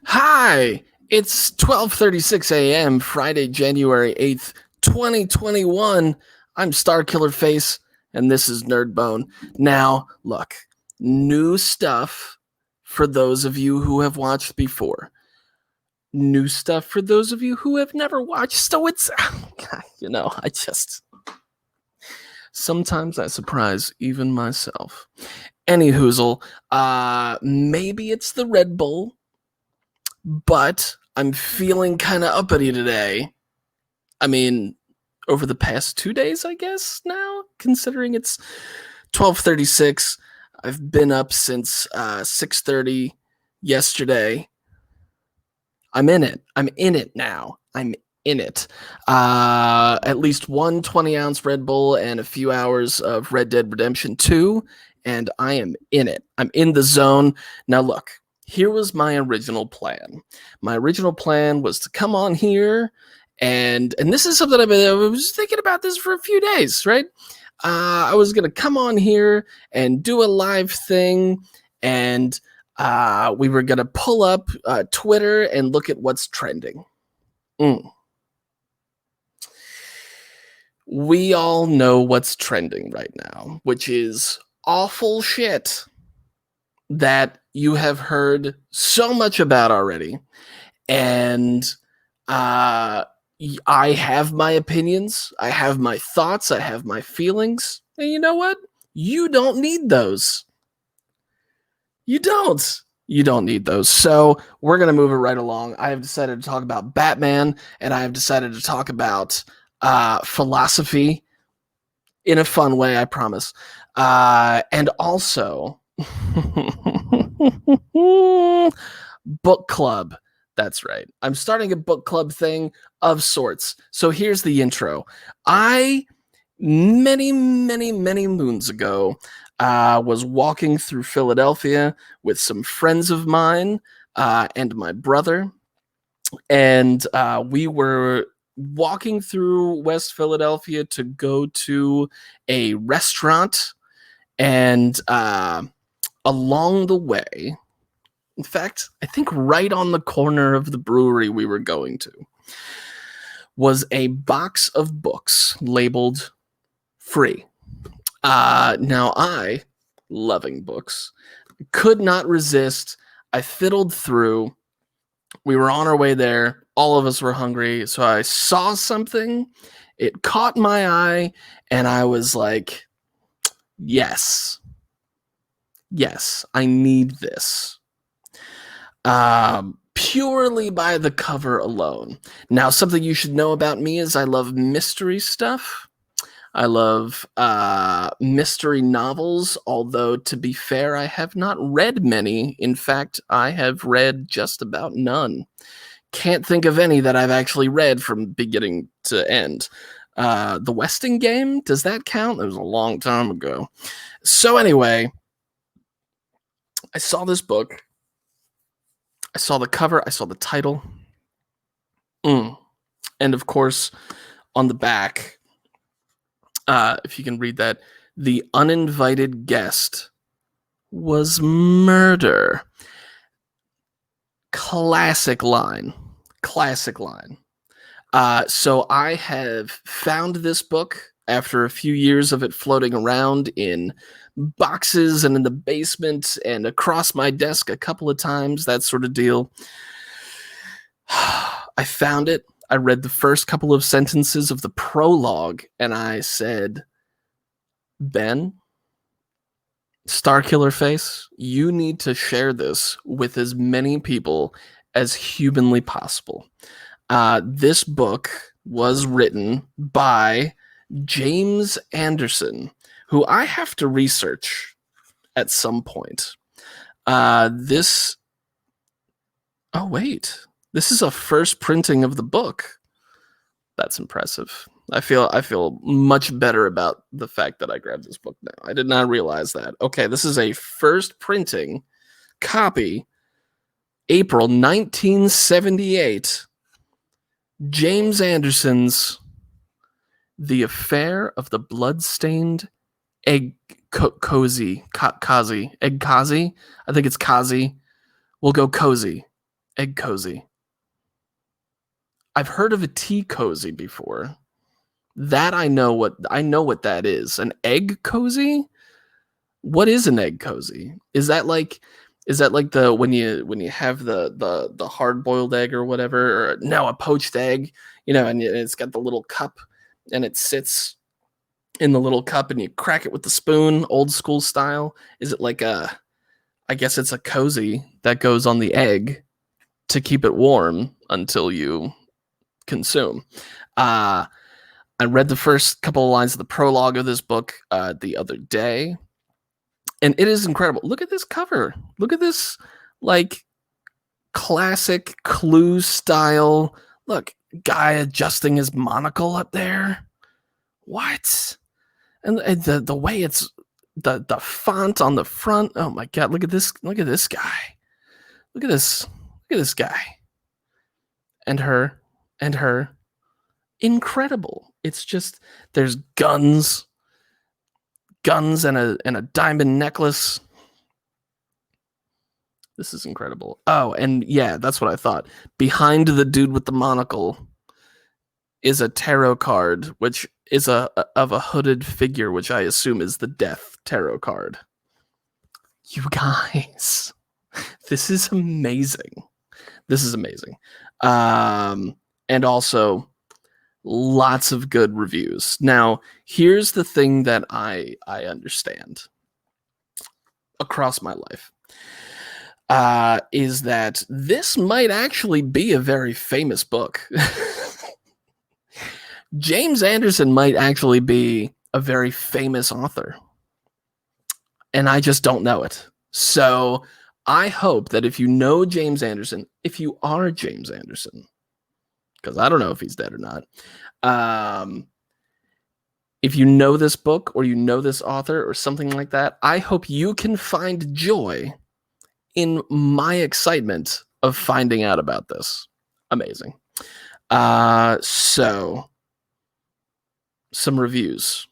Hi, it's 12:36 a.m. Friday, January 8th, 2021. I'm Starkiller Face and this is Nerdbone. Now, look, new stuff for those of you who have watched before. New stuff for those of you who have never watched. So it's I just sometimes I surprise even myself. Any hoozle, maybe it's the Red Bull, but I'm feeling kind of uppity today. I mean, over the past 2 days, I guess now, considering it's 12:36. I've been up since 6:30 yesterday. I'm in it. I'm in it now. I'm in it. At least one 20-ounce Red Bull and a few hours of Red Dead Redemption 2, and I am in it. I'm in the zone. Now, look, here was my original plan. My original plan was to come on here, and this is something I was thinking about this for a few days, right? I was going to come on here and do a live thing, and we were going to pull up Twitter and look at what's trending. We all know what's trending right now, which is awful shit that you have heard so much about already. And I have my opinions, I have my thoughts, I have my feelings. And you know what? You don't need those. You don't. You don't need those. So we're going to move it right along. I have decided to talk about Batman, and I have decided to talk about philosophy in a fun way, I promise. And also, book club. That's right. I'm starting a book club thing of sorts. So here's the intro. Many moons ago, was walking through Philadelphia with some friends of mine and my brother. And we were walking through West Philadelphia to go to a restaurant. And along the way, in fact, I think right on the corner of the brewery we were going to, was a box of books labeled free. Now I, loving books, could not resist. I fiddled through. We were on our way there. All of us were hungry. So I saw something. It caught my eye. And I was like, yes, I need this. Purely by the cover alone. Now, something you should know about me is I love mystery stuff. I love mystery novels, although, to be fair, I have not read many. In fact, I have read just about none. Can't think of any that I've actually read from beginning to end. The Westing game, does that count? That was a long time ago. So anyway, I saw this book. I saw the cover. I saw the title. And of course, on the back, if you can read that, the uninvited guest was murder. Classic line. So I have found this book after a few years of it floating around in boxes and in the basement and across my desk a couple of times, that sort of deal. I found it. I read the first couple of sentences of the prologue, and I said, Ben, Starkiller Face, you need to share this with as many people as humanly possible. This book was written by James Anderson, who I have to research at some point. This is a first printing of the book. That's impressive. I feel much better about the fact that I grabbed this book now. I did not realize that. Okay, this is a first printing copy, April 1978. James Anderson's The Affair of the Bloodstained Egg Cozy. Egg Kazi? I think it's Kazi. We'll go Cozy. Egg cozy. I've heard of a tea cozy before. That I know what that is. An egg cozy? What is an egg cozy? Is that like the when you have the hard boiled egg or whatever, or no, a poached egg, and it's got the little cup and it sits in the little cup and you crack it with the spoon, old school style? Is it like I guess it's a cozy that goes on the egg to keep it warm until you consume. I read the first couple of lines of the prologue of this book the other day, and it is incredible. Look at this cover. Look at this, like, classic Clue style. Look, guy adjusting his monocle up there. What? And the way it's the font on the front. Oh my god! Look at this! Look at this guy! Look at this! Look at this guy! And her, and her. Incredible! It's just there's guns and a diamond necklace. This is incredible. Oh, and yeah, that's what I thought. Behind the dude with the monocle is a tarot card, which is of a hooded figure, which I assume is the Death tarot card. You guys, this is amazing. This is amazing. And also lots of good reviews. Now, here's the thing that I understand across my life. Is that this might actually be a very famous book. James Anderson might actually be a very famous author. And I just don't know it. So I hope that if you know James Anderson, if you are James Anderson, because I don't know if he's dead or not, if you know this book or you know this author or something like that, I hope you can find joy in my excitement of finding out about this. Amazing. So, some reviews.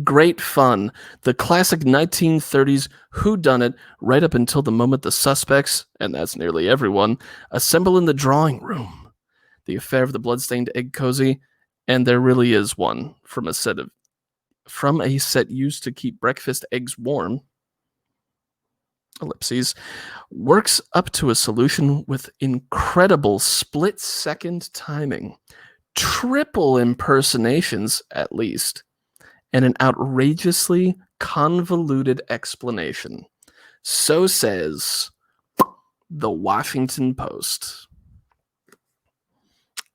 Great fun. The classic 1930s whodunit right up until the moment the suspects, and that's nearly everyone, assemble in the drawing room. The affair of the bloodstained egg cozy, and there really is one from a set used to keep breakfast eggs warm. Ellipses, works up to a solution with incredible split-second timing, triple impersonations at least, and an outrageously convoluted explanation. So says the Washington Post.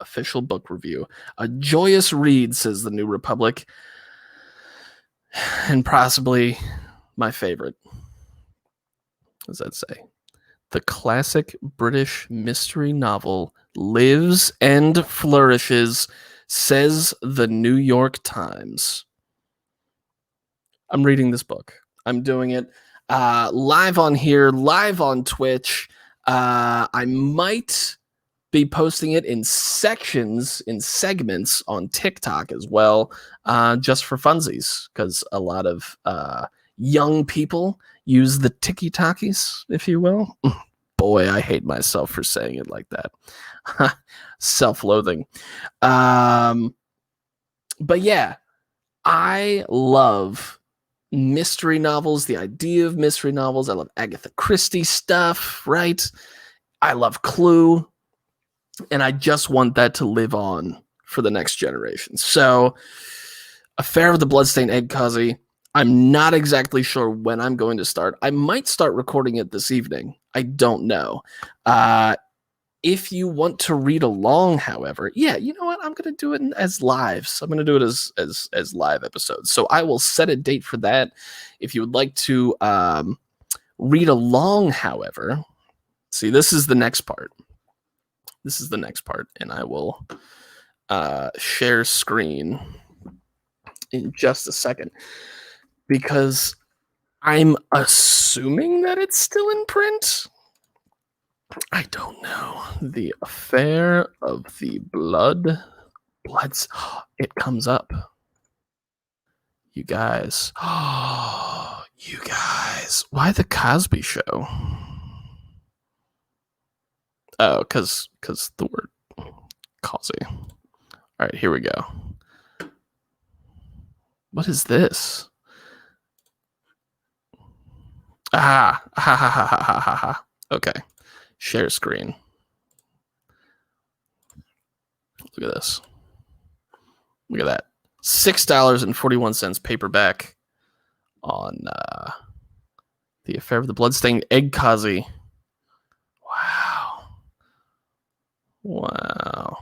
Official book review. A joyous read, says the New Republic, and possibly my favorite. What does that say? The classic British mystery novel lives and flourishes, says the New York Times. I'm reading this book. I'm doing it live on here, live on Twitch. I might be posting it in sections, in segments on TikTok as well, just for funsies, because a lot of young people use the tiki-takis, if you will. Boy, I hate myself for saying it like that. Self-loathing. But yeah, I love mystery novels, the idea of mystery novels. I love Agatha Christie stuff, right? I love Clue. And I just want that to live on for the next generation. So, Affair of the Bloodstained Egg Cozy. I'm not exactly sure when I'm going to start. I might start recording it this evening. I don't know. If you want to read along, however, yeah, you know what? I'm going to do it as lives. I'm going to do it as live episodes. So I will set a date for that. If you would like to read along, however, see, this is the next part. This is the next part, and I will share screen in just a second, because I'm assuming that it's still in print. I don't know. The Affair of the Bloods. It comes up. You guys. You guys. Why the Cosby Show? Oh, because the word causey. All right, here we go. What is this? Ha ha ha ha ha ha ha. Okay, share screen. Look at this. Look at that. $6.41 paperback on The Affair of the Bloodstained Egg Kazi. Wow.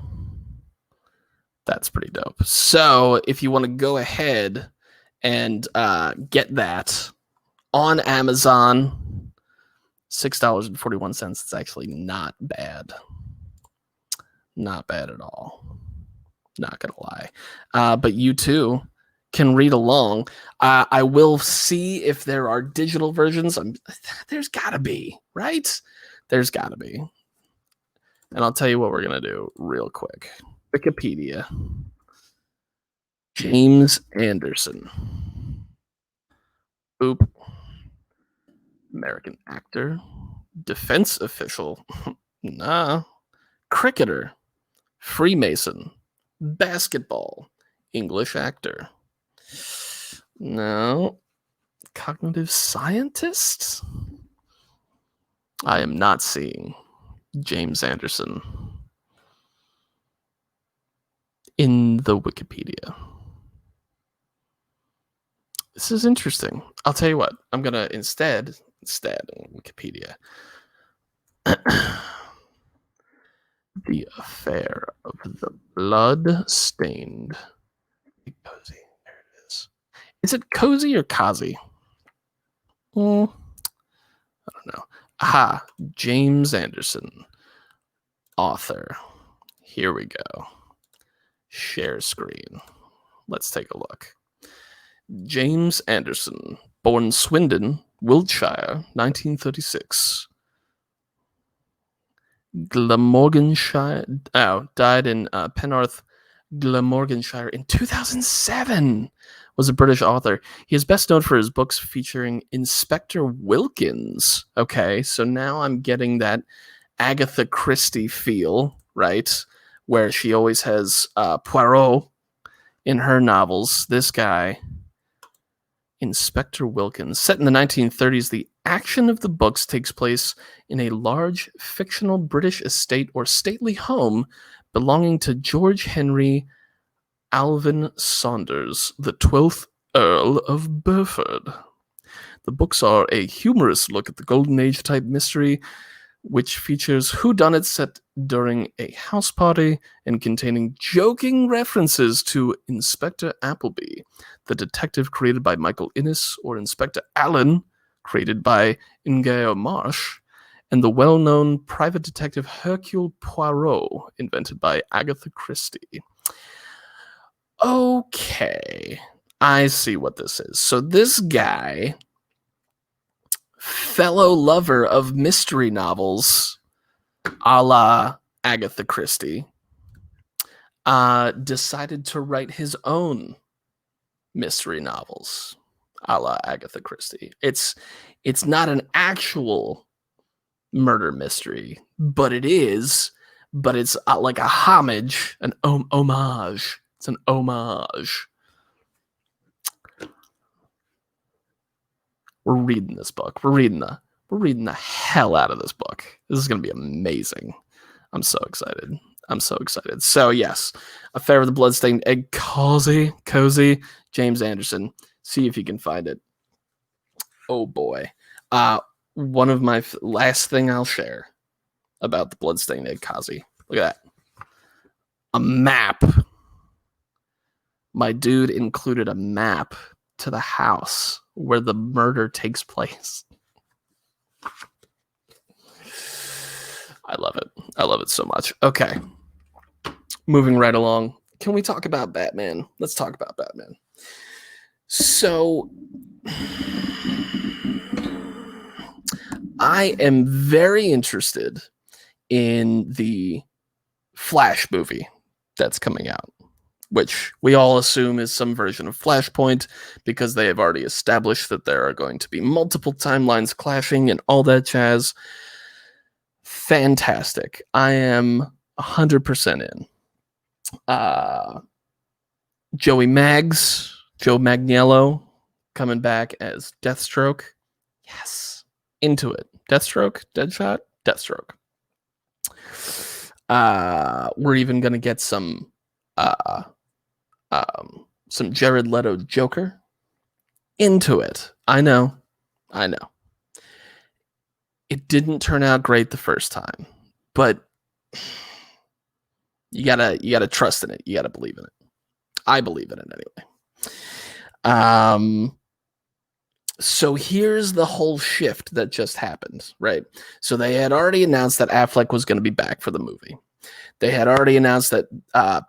That's pretty dope. So if you want to go ahead and get that on Amazon, $6.41. It's actually not bad. Not bad at all. Not gonna lie. But you too can read along. I will see if there are digital versions. There's gotta be, right? There's gotta be. And I'll tell you what we're gonna do real quick. Wikipedia. James Anderson. Boop. American actor. Defense official. Nah. Cricketer. Freemason. Basketball. English actor. No. Cognitive scientist? I am not seeing James Anderson in the Wikipedia. This is interesting. I'll tell you what. I'm going to instead Wikipedia. The Affair of the Blood-Stained Cozy. There it is. Is it cozy or kazi? I don't know. Aha, James Anderson, author. Here we go. Share screen. Let's take a look. James Anderson, born Swindon, Wiltshire, 1936. Glamorganshire. Died in Penarth, Glamorganshire in 2007. Was a British author. He is best known for his books featuring Inspector Wilkins. Okay, so now I'm getting that Agatha Christie feel, right? Where she always has Poirot in her novels. This guy, Inspector Wilkins. Set in the 1930s, the action of the books takes place in a large fictional British estate or stately home belonging to George Henry Alvin Saunders, the 12th Earl of Burford. The books are a humorous look at the Golden Age type mystery, which features whodunits set during a house party and containing joking references to Inspector Appleby, the detective created by Michael Innes, or Inspector Allen, created by Ingeo Marsh, and the well-known private detective Hercule Poirot, invented by Agatha Christie. Okay, I see what this is. So this guy, fellow lover of mystery novels, a la Agatha Christie, decided to write his own mystery novels, a la Agatha Christie. It's not an actual murder mystery, but it is. But it's like a homage, an homage. It's an homage. We're reading this book. We're reading the hell out of this book. This is going to be amazing. I'm so excited. So yes, Affair of the Bloodstained Egg Cozy, James Anderson. See if you can find it. Oh boy. One of my last thing I'll share about the Bloodstained Egg Kazi. Look at that. A map. My dude included a map to the house where the murder takes place. I love it. I love it so much. Okay. Moving right along. Can we talk about Batman? Let's talk about Batman. So I am very interested in the Flash movie that's coming out, which we all assume is some version of Flashpoint because they have already established that there are going to be multiple timelines clashing and all that jazz. fantastic. I am 100% in. Joe Magniello, coming back as Deathstroke. Yes, into it. Deathstroke, Deadshot, Deathstroke. We're even gonna get some Jared Leto Joker. Into it. I know. It didn't turn out great the first time, but you gotta trust in it. You gotta believe in it. I believe in it anyway. So here's the whole shift that just happened, right? So they had already announced that Affleck was going to be back for the movie. They had already announced that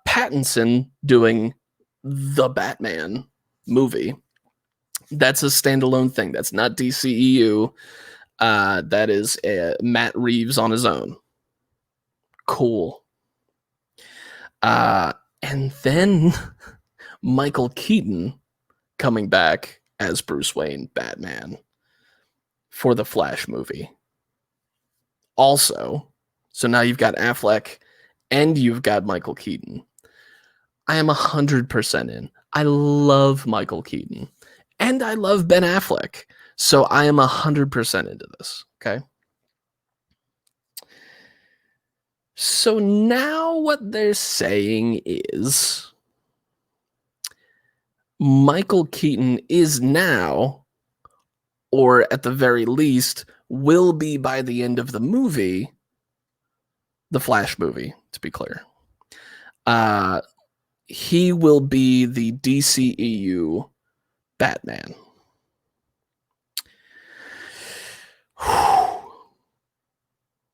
Pattinson doing the Batman movie. That's a standalone thing. That's not DCEU. That is Matt Reeves on his own. Cool. And then Michael Keaton coming back as Bruce Wayne Batman for the Flash movie. Also, so now you've got Affleck and you've got Michael Keaton. I am 100% in. I love Michael Keaton and I love Ben Affleck. So I am 100% into this. Okay. So now what they're saying is Michael Keaton is now, or at the very least, will be by the end of the movie, the Flash movie, to be clear. He will be the DCEU Batman.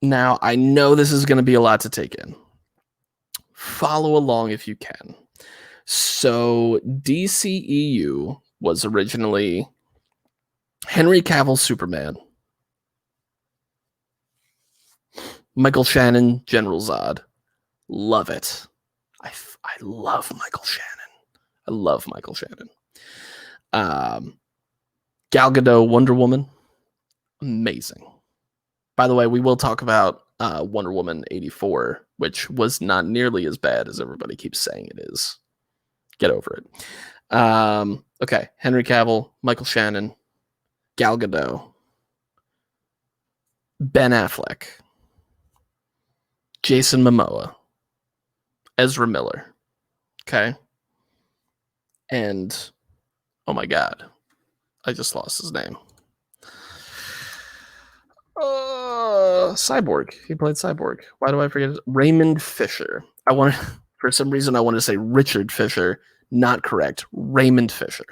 Now, I know this is going to be a lot to take in. Follow along if you can. So, DCEU was originally Henry Cavill Superman, Michael Shannon General Zod. Love it. I love Michael Shannon. Gal Gadot Wonder Woman. Amazing. By the way, we will talk about Wonder Woman 84, which was not nearly as bad as everybody keeps saying it is. Get over it. Okay, Henry Cavill, Michael Shannon, Gal Gadot, Ben Affleck, Jason Momoa, Ezra Miller. Okay. And, oh my God, I just lost his name. Cyborg. He played Cyborg. Why do I forget it? Raymond Fisher. For some reason, I want to say Richard Fisher. Not correct. Raymond Fisher.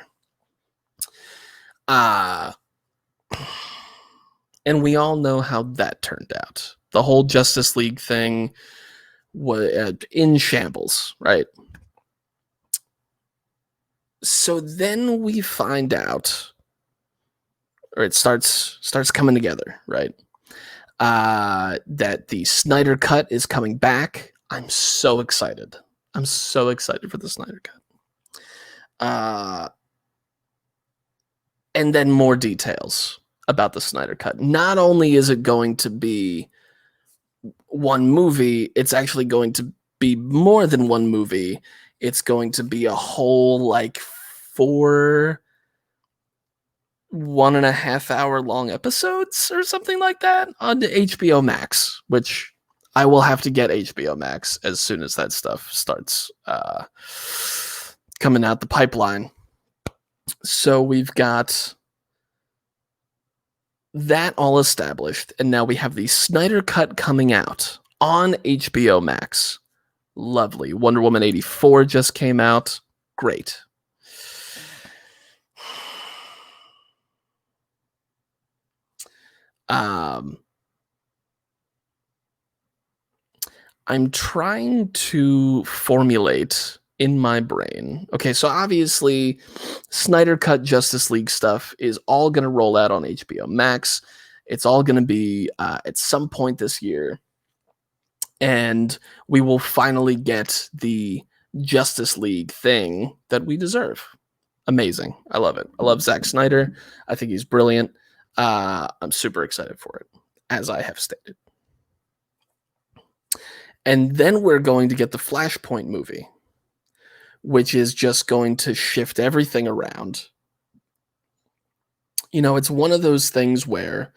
And we all know how that turned out. The whole Justice League thing was in shambles, right? So then we find out, or it starts coming together, right? That the Snyder Cut is coming back. I'm so excited. I'm so excited for the Snyder Cut. And then more details about the Snyder Cut. Not only is it going to be one movie, it's actually going to be more than one movie. It's going to be a whole, like, 4 1.5 hour long episodes or something like that on the HBO Max, which I will have to get HBO Max as soon as that stuff starts coming out the pipeline. So we've got that all established, and now we have the Snyder Cut coming out on HBO Max. Lovely. Wonder Woman 84 just came out. Great. I'm trying to formulate in my brain. Okay, so obviously Snyder Cut Justice League stuff is all going to roll out on HBO Max. It's all going to be at some point this year. And we will finally get the Justice League thing that we deserve. Amazing. I love it. I love Zack Snyder. I think he's brilliant. I'm super excited for it, as I have stated. And then we're going to get the Flashpoint movie, which is just going to shift everything around. You know, it's one of those things where,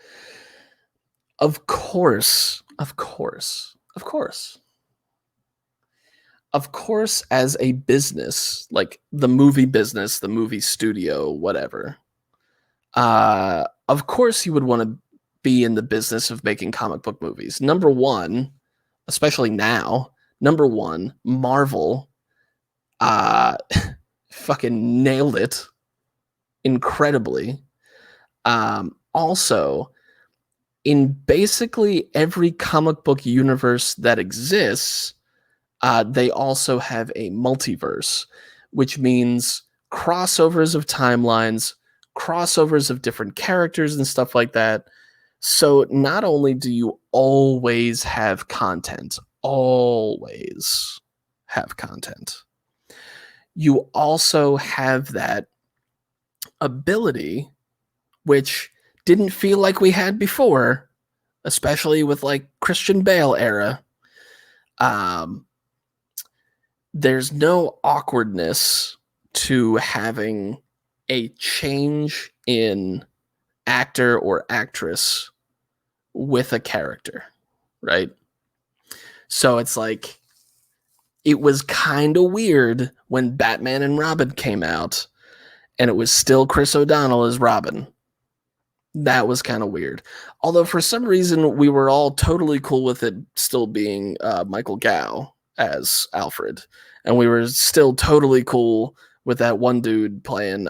of course, as a business, like the movie business, the movie studio, whatever, of course you would want to be in the business of making comic book movies. Number one, especially now, Marvel fucking nailed it incredibly. Also, in basically every comic book universe that exists, they also have a multiverse, which means crossovers of timelines, crossovers of different characters and stuff like that. So not only do you always have content, you also have that ability, which didn't feel like we had before, especially with like Christian Bale era. There's no awkwardness to having a change in actor or actress with a character, right? So it's like, it was kind of weird when Batman and Robin came out and it was still Chris O'Donnell as Robin. That was kind of weird. Although for some reason we were all totally cool with it still being Michael Gough as Alfred. And we were still totally cool with that one dude playing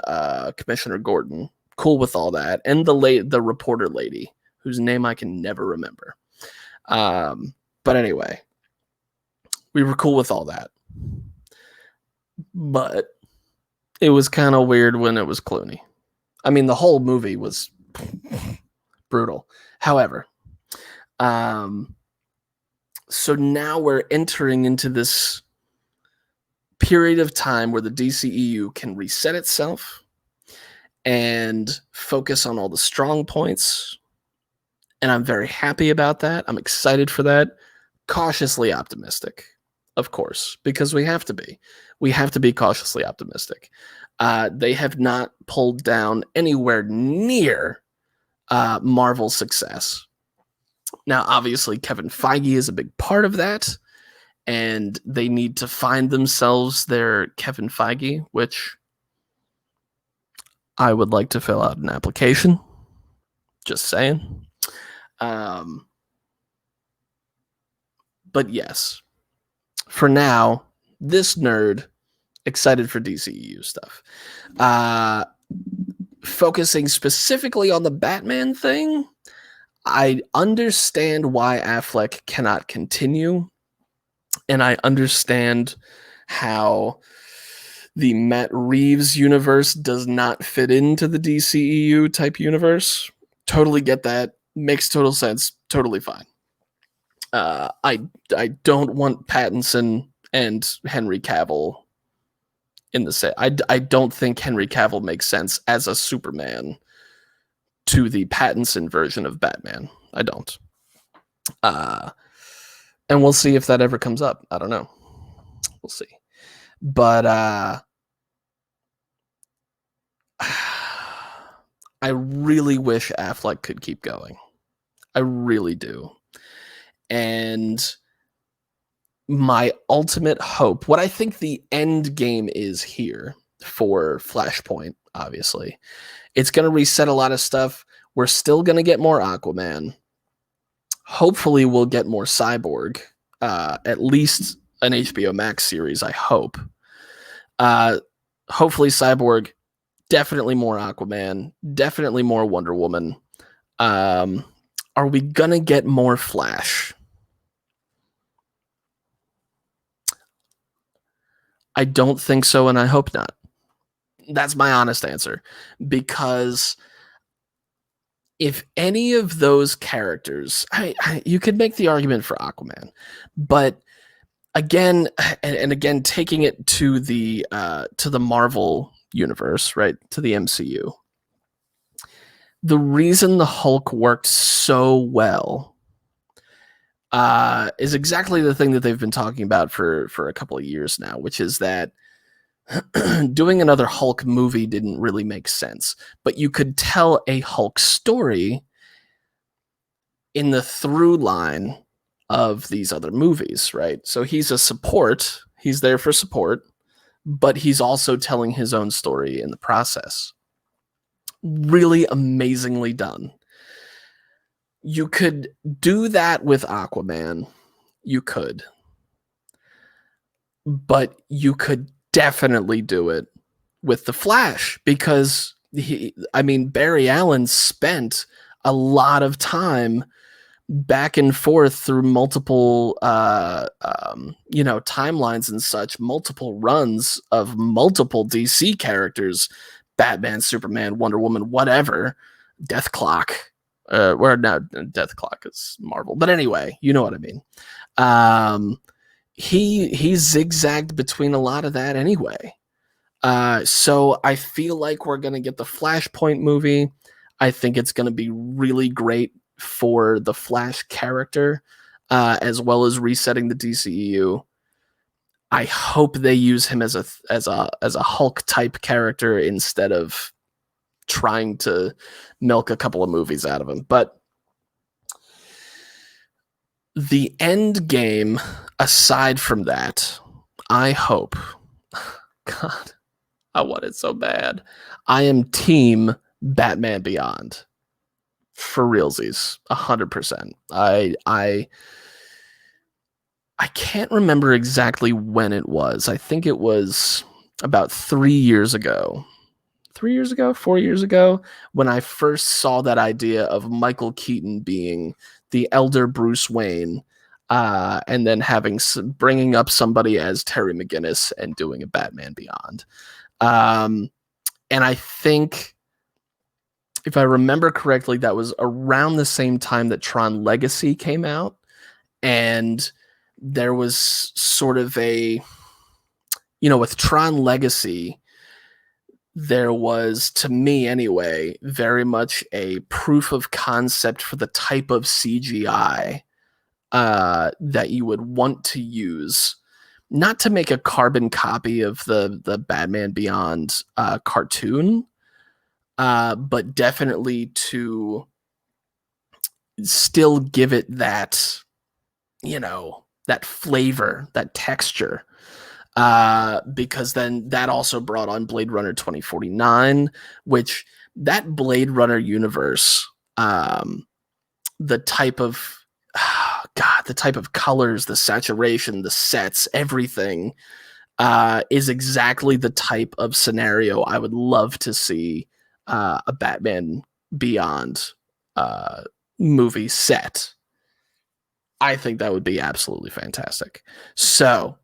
Commissioner Gordon. Cool with all that. And the reporter lady, whose name I can never remember. But anyway, we were cool with all that. But it was kind of weird when it was Clooney. I mean, the whole movie was brutal. However, so now we're entering into this period of time where the DCEU can reset itself and focus on all the strong points. And I'm very happy about that. I'm excited for that. Cautiously optimistic, of course, because we have to be. We have to be cautiously optimistic. They have not pulled down anywhere near Marvel's success. Now, obviously, Kevin Feige is a big part of that, and they need to find themselves their Kevin Feige, which I would like to fill out an application. Just saying. But yes, for now, this nerd excited for DCEU stuff. Focusing specifically on the Batman thing, I understand why Affleck cannot continue, and I understand how the Matt Reeves universe does not fit into the DCEU type universe. Totally get that. Makes total sense. Totally fine. I don't want Pattinson and Henry Cavill in the same. I don't think Henry Cavill makes sense as a Superman to the Pattinson version of Batman. I don't. And we'll see if that ever comes up. I don't know. We'll see. But I really wish Affleck could keep going. I really do. And my ultimate hope, what I think the end game is here for Flashpoint, obviously, it's going to reset a lot of stuff. We're still going to get more Aquaman. Hopefully we'll get more Cyborg, at least an HBO Max series, I hope. Hopefully Cyborg, definitely more Aquaman, definitely more Wonder Woman. Are we going to get more Flash? I don't think so, and I hope not. That's my honest answer. Because if any of those characters, you could make the argument for Aquaman, but again, and again, taking it to the Marvel universe, right, to the MCU, the reason the Hulk worked so well is exactly the thing that they've been talking about for a couple of years now, which is that doing another Hulk movie didn't really make sense, but you could tell a Hulk story in the through line of these other movies, right? So he's a support, he's there for support, but he's also telling his own story in the process. Really amazingly done. You could do that with Aquaman. You could. But you could definitely do it with the Flash because Barry Allen spent a lot of time back and forth through multiple timelines and such, multiple runs of multiple DC characters, Batman, Superman, Wonder Woman, whatever, Death Clock, or no, Death Clock is Marvel, but anyway, you know what I mean. He zigzagged between a lot of that anyway. So I feel like we're gonna get the Flashpoint movie. I think it's gonna be really great for the Flash character, as well as resetting the DCEU. I hope they use him as a Hulk type character instead of trying to milk a couple of movies out of him. But the end game, aside from that, I hope. God, I want it so bad. I am team Batman Beyond. For realsies, 100%. I can't remember exactly when it was. I think it was about 3 years ago. 3 years ago, 4 years ago, when I first saw that idea of Michael Keaton being the elder Bruce Wayne, and then bringing up somebody as Terry McGinnis and doing a Batman Beyond. And I think, if I remember correctly, that was around the same time that Tron Legacy came out. And there was sort of with Tron Legacy, there was, to me anyway, very much a proof of concept for the type of CGI that you would want to use, not to make a carbon copy of the Batman Beyond cartoon, but definitely to still give it that, that flavor, that texture. Because then that also brought on Blade Runner 2049, which that Blade Runner universe, the type of colors, the saturation, the sets, everything, is exactly the type of scenario I would love to see a Batman Beyond movie set. I think that would be absolutely fantastic. So,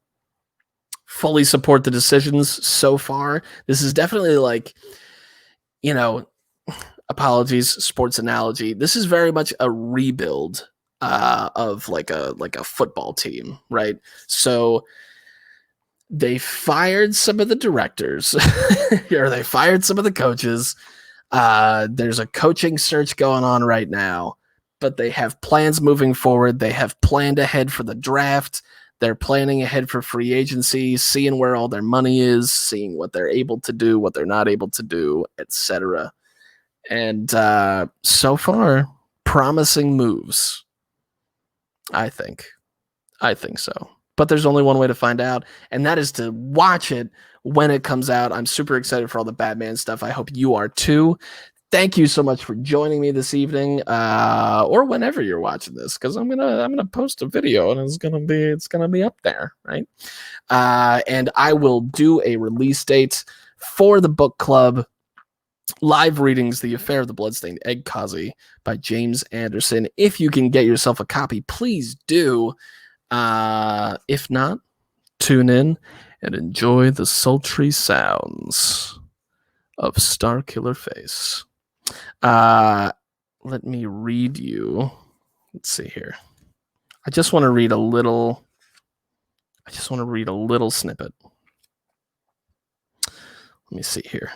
fully support the decisions so far. This is definitely like, apologies, sports analogy. This is very much a rebuild of like a football team, right? So they fired some of the directors, or they fired some of the coaches. There's a coaching search going on right now, but they have plans moving forward. They have planned ahead for the draft. They're planning ahead for free agency, seeing where all their money is, seeing what they're able to do, what they're not able to do, etc. And so far, promising moves. I think so. But there's only one way to find out, and that is to watch it when it comes out. I'm super excited for all the Batman stuff. I hope you are too. Thank you so much for joining me this evening, or whenever you're watching this, because I'm gonna post a video and it's gonna be up there, right? And I will do a release date for the book club. Live readings, The Affair of the Bloodstained Egg Kazi by James Anderson. If you can get yourself a copy, please do. If not, tune in and enjoy the sultry sounds of Starkiller Face. Let me read you. Let's see here. I just want to read a little snippet. Let me see here.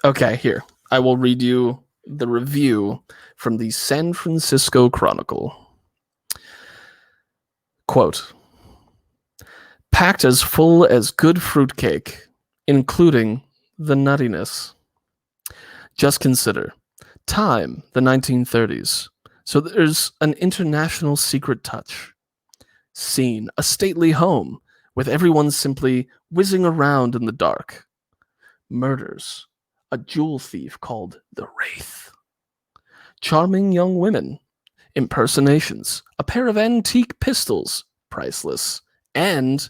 Okay, here. I will read you the review from the San Francisco Chronicle. Quote, packed as full as good fruitcake, including the nuttiness. Just consider. Time, the 1930s. So there's an international secret touch. Scene, a stately home, with everyone simply whizzing around in the dark. Murders, a jewel thief called the Wraith. Charming young women, impersonations, a pair of antique pistols, priceless, and ...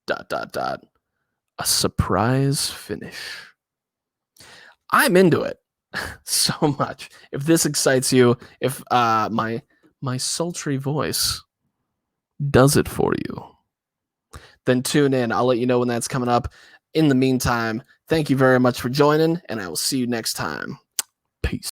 a surprise finish. I'm into it so much. If this excites you, if my sultry voice does it for you, then tune in. I'll let you know when that's coming up. In the meantime, thank you very much for joining, and I will see you next time. Peace.